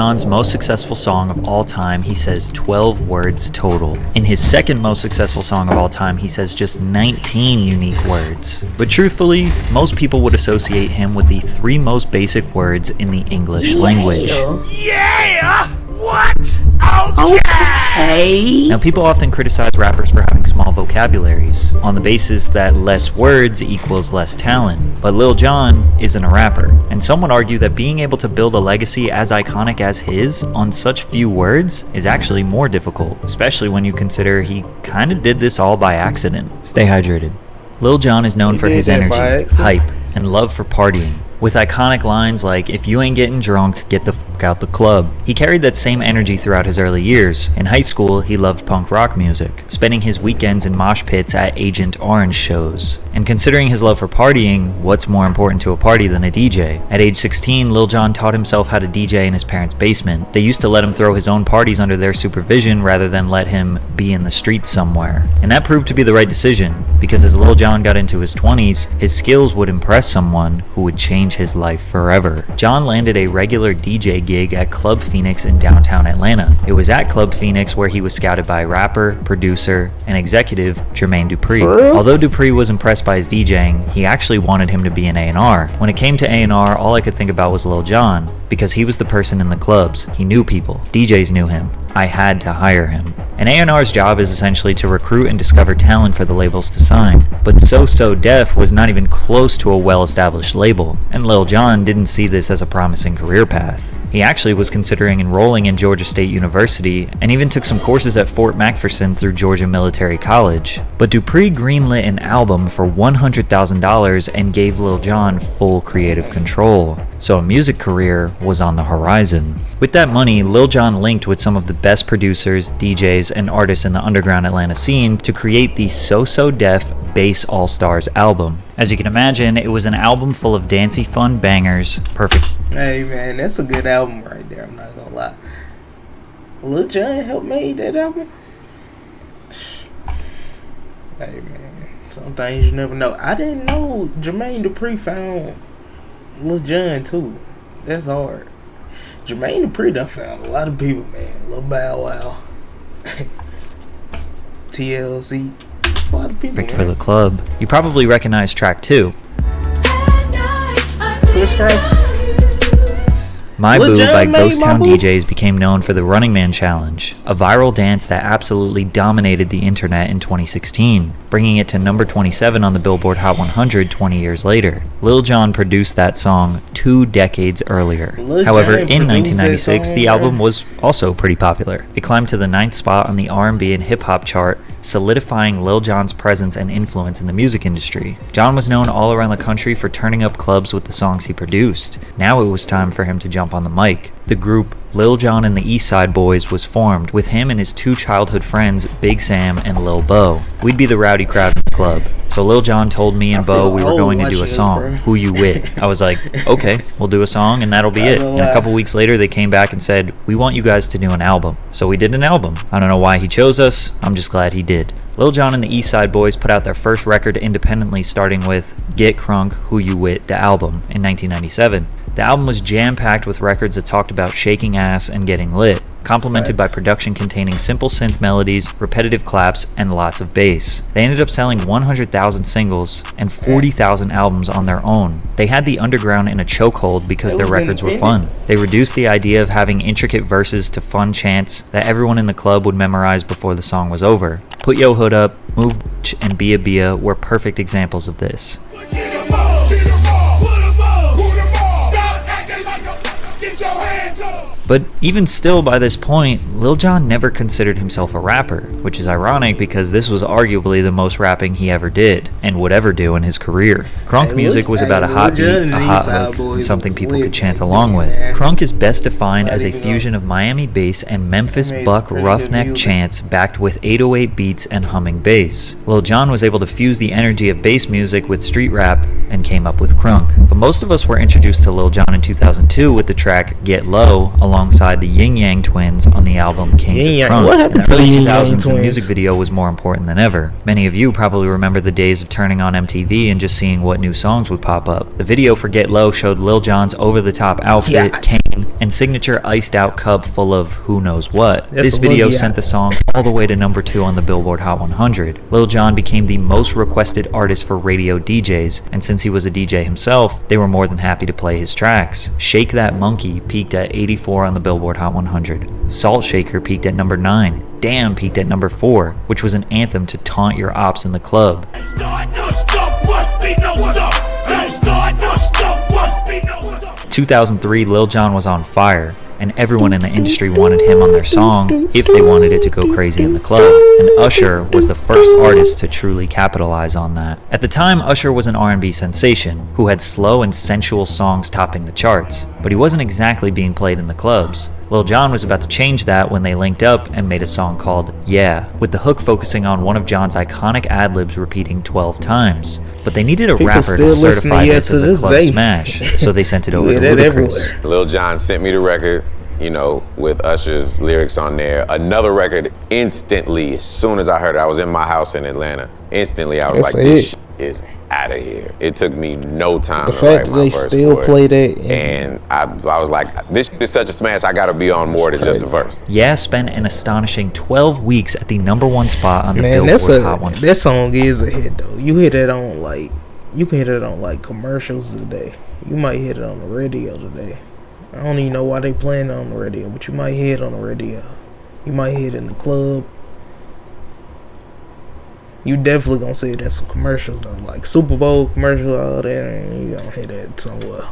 Jon's most successful song of all time, he says 12 words total. In his second most successful song of all time, he says just 19 unique words. But truthfully, most people would associate him with the 3 most basic words in the English language. Yeah! What? Okay! Now, people often criticize rappers for having small vocabularies, on the basis that less words equals less talent. But Lil Jon isn't a rapper, and some would argue that being able to build a legacy as iconic as his on such few words is actually more difficult, especially when you consider he kinda did this all by accident. Stay hydrated. Lil Jon is known for his energy, hype, and love for partying, with iconic lines like, "If you ain't getting drunk, get the fuck out the club." He carried that same energy throughout his early years. In high school, he loved punk rock music, spending his weekends in mosh pits at Agent Orange shows. And considering his love for partying, what's more important to a party than a DJ? At age 16, Lil Jon taught himself how to DJ in his parents' basement. They used to let him throw his own parties under their supervision rather than let him be in the streets somewhere. And that proved to be the right decision, because as Lil Jon got into his 20s, his skills would impress someone who would change his life forever. Jon landed a regular DJ gig at Club Phoenix in downtown Atlanta. It was at Club Phoenix where he was scouted by rapper, producer, and executive Jermaine Dupri. Although Dupri was impressed by his DJing, he actually wanted him to be an A&R. When it came to A&R, all I could think about was Lil Jon, because he was the person in the clubs. He knew people. DJs knew him. I had to hire him. An A&R's job is essentially to recruit and discover talent for the labels to sign. But So Def was not even close to a well-established label, and Lil Jon didn't see this as a promising career path. He actually was considering enrolling in Georgia State University, and even took some courses at Fort McPherson through Georgia Military College. But Dupri greenlit an album for $100,000 and gave Lil Jon full creative control, so a music career was on the horizon. With that money, Lil Jon linked with some of the best producers, DJs, and artists in the underground Atlanta scene to create the So Def Bass All-Stars album. As you can imagine, it was an album full of dancey fun bangers, perfect. Hey man, that's a good album right there, I'm not gonna lie. Lil Jon helped make that album? Hey man, some things you never know. I didn't know Jermaine Dupri found Lil Jon too. That's hard. Jermaine Dupri done found a lot of people, man. Lil Bow Wow. TLC. That's a lot of people, Perfect for the club. You probably recognize track 2. Chris Cross. My Boo by Ghost Town DJs became known for the Running Man Challenge, a viral dance that absolutely dominated the internet in 2016, bringing it to number 27 on the Billboard Hot 100 20 years later. Lil Jon produced that song 2 decades earlier. However, in 1996, the album was also pretty popular. It climbed to the 9th spot on the R&B and hip-hop chart, solidifying Lil Jon's presence and influence in the music industry. Jon was known all around the country for turning up clubs with the songs he produced. Now it was time for him to jump on the mic. The group Lil Jon and the East Side Boys was formed, with him and his 2 childhood friends, Big Sam and Lil Bo. We'd be the rowdy crowd in the club. So Lil Jon told me and Bo we were going to do a song, Who You With. I was like, okay, we'll do a song and that'll be it. And a couple weeks later they came back and said, we want you guys to do an album. So we did an album. I don't know why he chose us, I'm just glad he did. Lil Jon and the East Side Boys put out their first record independently, starting with Get Crunk, Who You With, the album, in 1997. The album was jam-packed with records that talked about shaking ass and getting lit, complemented by production containing simple synth melodies, repetitive claps, and lots of bass. They ended up selling 100,000 singles and 40,000 albums on their own. They had the underground in a chokehold because their records were fun. They reduced the idea of having intricate verses to fun chants that everyone in the club would memorize before the song was over. Put Yo Hood Up, Move and Bia Bia were perfect examples of this. But even still, by this point, Lil Jon never considered himself a rapper, which is ironic because this was arguably the most rapping he ever did, and would ever do in his career. Crunk music was about a hot beat, a hot hook, and something people could chant along with. Crunk is best defined as a fusion of Miami bass and Memphis buck roughneck chants backed with 808 beats and humming bass. Lil Jon was able to fuse the energy of bass music with street rap and came up with Crunk. But most of us were introduced to Lil Jon in 2002 with the track Get Low alongside the Yin Yang Twins on the album Kings of Crunk. What happened in to the early the Yin Yang 2000s, the Twins? music video was more important than ever. Many of you probably remember the days of turning on MTV and just seeing what new songs would pop up. The video for Get Low showed Lil Jon's over-the-top outfit, cane and signature iced out cup full of who knows what. That's This a video boogie sent the out. song all the way to number 2 on the Billboard Hot 100. Lil Jon became the most requested artist for radio DJs, and since he was a DJ himself, they were more than happy to play his tracks. Shake That Monkey peaked at 84 on the Billboard Hot 100. Salt Shaker peaked at number 9. Damn peaked at number 4, which was an anthem to taunt your ops in the club. 2003, Lil Jon was on fire, and everyone in the industry wanted him on their song if they wanted it to go crazy in the club, and Usher was the first artist to truly capitalize on that. At the time, Usher was an R&B sensation who had slow and sensual songs topping the charts, but he wasn't exactly being played in the clubs. Lil Jon was about to change that when they linked up and made a song called Yeah, with the hook focusing on one of Jon's iconic ad-libs repeating 12 times. But they needed a People rapper still to listen to certify Yeah this to as a this club day. smash, so they sent it over Yeah, to that Ludacris. everywhere. Lil Jon sent me the record, you know, with Usher's lyrics on there. Another record instantly, as soon as I heard it, I was in my house in Atlanta. Instantly, I was That's like, it. this shit is out of here. It took me no time The to fact write that my they verse still for it. play that And I was like, this is such a smash, I gotta be on more than just a verse. Yeah spent an astonishing 12 weeks at the number 1 spot on the Man, Billboard Hot 100. that song is a hit though. You hit it on you can hit it on like commercials today. You might hit it on the radio today. I don't even know why they playing it on the radio, but you might hear it on the radio. You might hear it in the club. You definitely gonna see it in some commercials though, like Super Bowl commercial, all that. And you gonna hear that somewhere.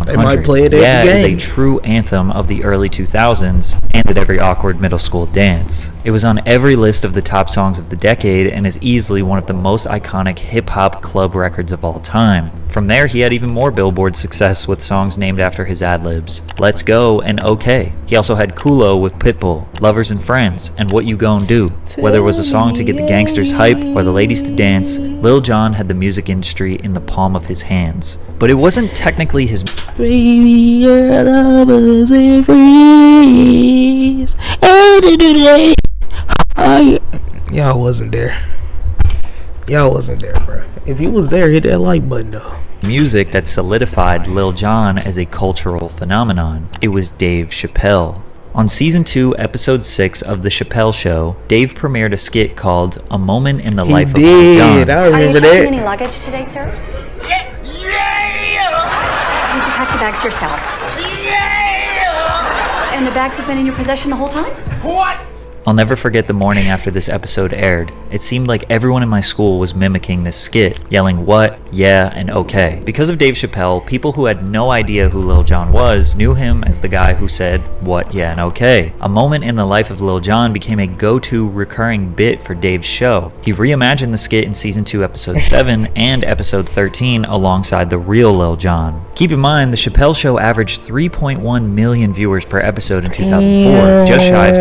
They might 100. play it at Yeah the is game. a true anthem of the early 2000s and at every awkward middle school dance. It was on every list of the top songs of the decade and is easily one of the most iconic hip-hop club records of all time. From there, he had even more Billboard success with songs named after his ad-libs, Let's Go and OK. He also had Kulo with Pitbull, Lovers and Friends, and What You Gon' Do. Whether it was a song to get the gangsters hype or the ladies to dance, Lil Jon had the music industry in the palm of his hands. But it wasn't technically his Baby, your lovers and friends. Y'all wasn't there. Y'all wasn't there, bro. If you was there, hit that like button though. music that solidified Lil Jon as a cultural phenomenon. It was Dave Chappelle. On Season 2, Episode 6 of The Chappelle Show, Dave premiered a skit called A Moment in the Life of Lil Jon. I Are you remember checking that. any luggage today, sir? Yeah! Did you pack the bags yourself? Yeah! And the bags have been in your possession the whole time? What? I'll never forget the morning after this episode aired. It seemed like everyone in my school was mimicking this skit, yelling what, yeah, and okay. Because of Dave Chappelle, people who had no idea who Lil Jon was knew him as the guy who said what, yeah, and okay. A moment in the life of Lil Jon became a go-to recurring bit for Dave's show. He reimagined the skit in Season 2, Episode 7 and Episode 13 alongside the real Lil Jon. Keep in mind, The Chappelle Show averaged 3.1 million viewers per episode in 2004, just shy of...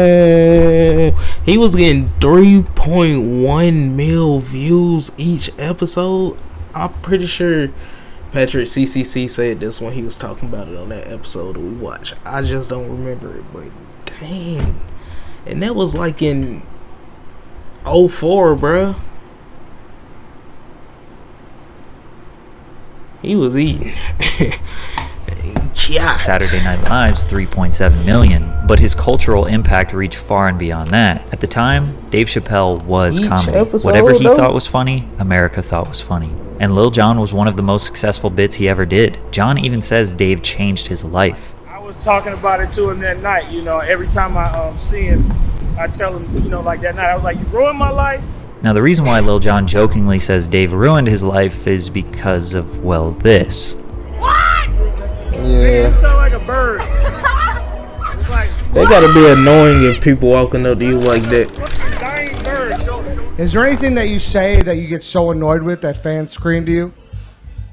He was getting 3.1 mil views each episode. I'm pretty sure Patrick CCC said this when he was talking about it on that episode that we watched. I just don't remember it, but dang. And that was like in 04, bruh. He was eating. Yeah. Saturday Night Live's 3.7 million, but his cultural impact reached far and beyond that. At the time, Dave Chappelle was Each comedy. episode, Whatever he though? thought was funny, America thought was funny. And Lil Jon was one of the most successful bits he ever did. Jon even says Dave changed his life. I was talking about it to him that night. You know, every time I see him, I tell him, you know, like that night, I was like, you ruined my life. Now, the reason why Lil Jon jokingly says Dave ruined his life is because of, well, this. Man, you sound like a bird. It's like, They gotta be annoying if people walking up to you like that. dying bird. Is there anything that you say that you get so annoyed with that fans scream to you?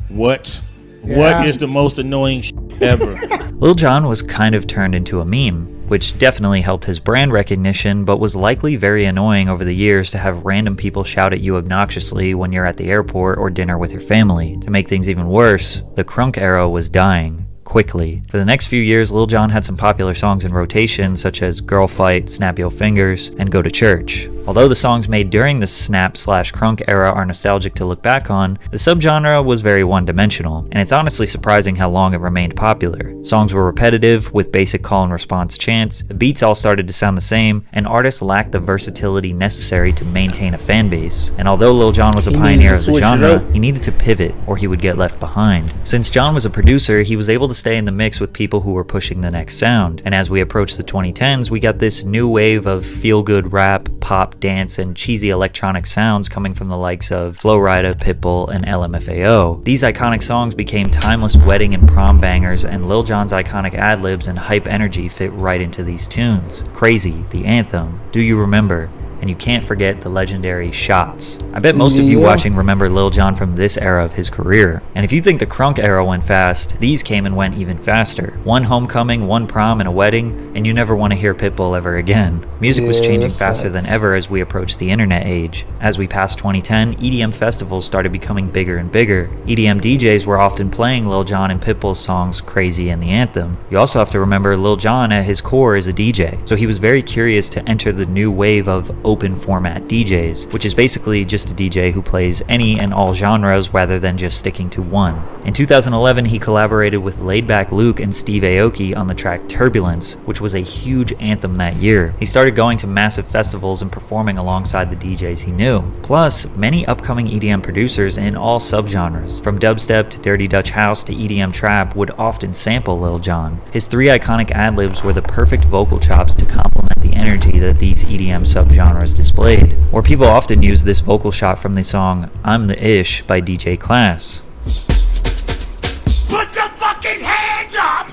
What? Yeah. What is the most annoying ever? Lil Jon was kind of turned into a meme, which definitely helped his brand recognition, but was likely very annoying over the years to have random people shout at you obnoxiously when you're at the airport or dinner with your family. To make things even worse, the crunk era was dying. Quickly. For the next few years, Lil Jon had some popular songs in rotation, such as Girl Fight, Snap Your Fingers, and Go to Church. Although the songs made during the snap/crunk era are nostalgic to look back on, the subgenre was very one-dimensional, and it's honestly surprising how long it remained popular. Songs were repetitive, with basic call and response chants, the beats all started to sound the same, and artists lacked the versatility necessary to maintain a fan base. And although Lil Jon was a pioneer of the genre, he needed to pivot or he would get left behind. Since Jon was a producer, he was able to stay in the mix with people who were pushing the next sound, and as we approach the 2010s, we got this new wave of feel-good rap, pop, dance, and cheesy electronic sounds coming from the likes of Flo Rida, Pitbull, and LMFAO. These iconic songs became timeless wedding and prom bangers, and Lil Jon's iconic ad-libs and hype energy fit right into these tunes. Crazy, the anthem, Do You Remember? And you can't forget the legendary Shots. I bet most of you watching remember Lil Jon from this era of his career. And if you think the crunk era went fast, these came and went even faster. One homecoming, one prom, and a wedding, and you never want to hear Pitbull ever again. Music was changing faster than ever as we approached the internet age. As we passed 2010, EDM festivals started becoming bigger and bigger. EDM DJs were often playing Lil Jon and Pitbull's songs Crazy and the Anthem. You also have to remember Lil Jon at his core is a DJ, so he was very curious to enter the new wave of open format DJs, which is basically just a DJ who plays any and all genres rather than just sticking to one. In 2011, he collaborated with Laidback Luke and Steve Aoki on the track Turbulence, which was a huge anthem that year. He started going to massive festivals and performing alongside the DJs he knew. Plus, many upcoming EDM producers in all subgenres, from dubstep to dirty Dutch house to EDM trap, would often sample Lil Jon. His three iconic ad-libs were the perfect vocal chops to complement the energy that these EDM subgenres displayed. Or people often use this vocal shot from the song I'm the Ish by DJ Class. Put your fucking hands up!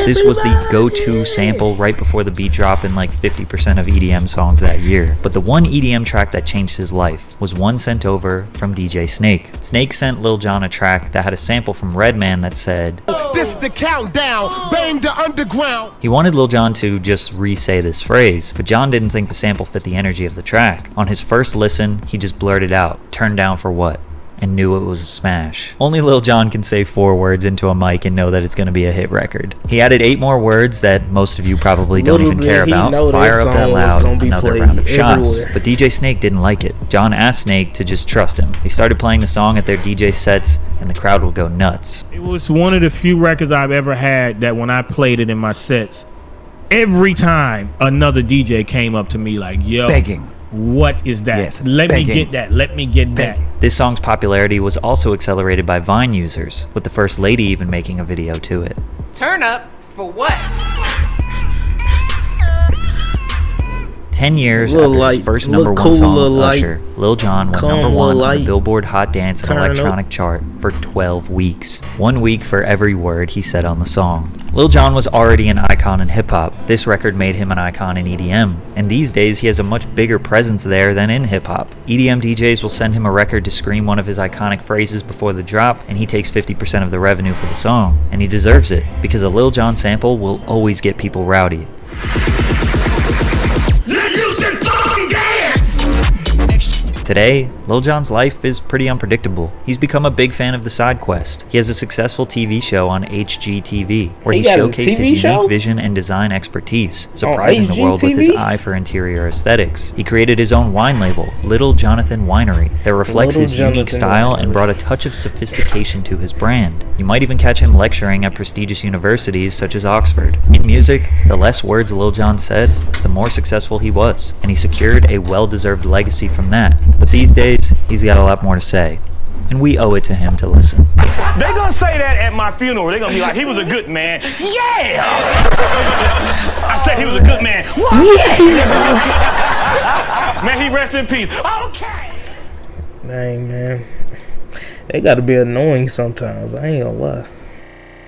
This was the go-to sample right before the beat drop in like 50% of EDM songs that year. But the one EDM track that changed his life was one sent over from DJ Snake. Snake sent Lil Jon a track that had a sample from Redman that said, "This the countdown, bang the underground." He wanted Lil Jon to just re-say this phrase, but Jon didn't think the sample fit the energy of the track. On his first listen, he just blurted out, "Turned down for what?" and knew it was a smash. Only Lil Jon can say 4 words into a mic and know that it's going to be a hit record. He added 8 more words that most of you probably don't even care about. Fire Up That Loud, another round of shots. But DJ Snake didn't like it. Jon asked Snake to just trust him. He started playing the song at their DJ sets, and the crowd would go nuts. It was one of the few records I've ever had that when I played it in my sets, every time another DJ came up to me like, yo, begging. What is that? Yes, let me get that. Let me get that. This song's popularity was also accelerated by Vine users, with the first lady even making a video to it. Turn up for what? 10 years after his first number 1 song with Usher, Lil Jon went number 1 on the Billboard Hot Dance and Electronic chart for 12 weeks. 1 week for every word he said on the song. Lil Jon was already an icon in hip-hop. This record made him an icon in EDM. And these days, he has a much bigger presence there than in hip-hop. EDM DJs will send him a record to scream one of his iconic phrases before the drop, and he takes 50% of the revenue for the song. And he deserves it, because a Lil Jon sample will always get people rowdy. Today, Lil Jon's life is pretty unpredictable. He's become a big fan of the side quest. He has a successful TV show on HGTV, where he showcased his unique vision and design expertise, surprising the world with his eye for interior aesthetics. He created his own wine label, Little Jonathan Winery, that reflects his unique style and brought a touch of sophistication to his brand. You might even catch him lecturing at prestigious universities such as Oxford. In music, the less words Lil Jon said, the more successful he was, and he secured a well-deserved legacy from that. But these days, he's got a lot more to say, and we owe it to him to listen. They gonna say that at my funeral. They gonna be like, he was a good man. Yeah! I said he was a good man. What? Yeah! Man, he rest in peace. Okay! Dang, man. They gotta be annoying sometimes. I ain't gonna lie.